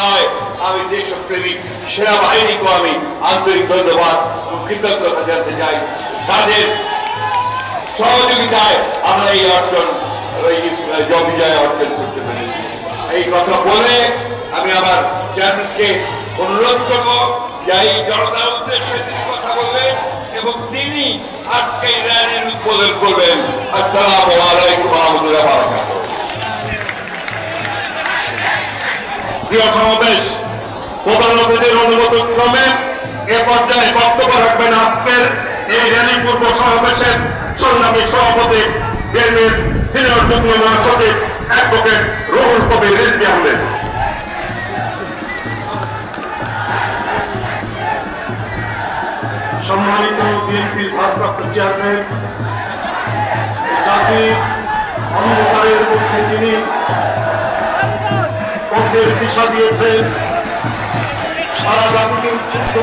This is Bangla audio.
নয়, আমি দেশপ্রেমিক সেনাবাহিনীকেও আমি আন্তরিক ধন্যবাদ ও কৃতজ্ঞতা জানাতে চাই। তাদের সহযোগিতায় আমরা এই অর্জন, এই বিজয় অর্জন করতে পেরেছি। এই কথা বলে আমি আমার চেয়ারম্যানকে অনুরোধ করবো যে এই জনতার উদ্দেশ্যে তিনি কথা বলবেন এবং তিনি আজকে এই র্যালির উদ্বোধন করবেন। আসসালামু আলাইকুম ওয়া রাহমাতুল্লাহি ওয়া বারাকাতুহু। প্রিয় সমাবেশ, প্রধান অতিথির অনুমোদন ক্রমে এ পর্যায়ে বক্তব্য রাখবেন আজকের এই র্যালি পূর্ব সমাবেশের সংগ্রামী সভাপতি বিএনপির সিনিয়র যুগ্ম মহাসচিব অ্যাডভোকেট রুহুল কবির রিজভী আহমেদ। সম্মানিত বিএনপির ভারপ্রাপ্ত চেয়ারম্যান, জাতির অন্ধকারের মধ্যে যিনি পথের দিশা দিয়েছেন, সারা জাতিকে উদ্বুদ্ধ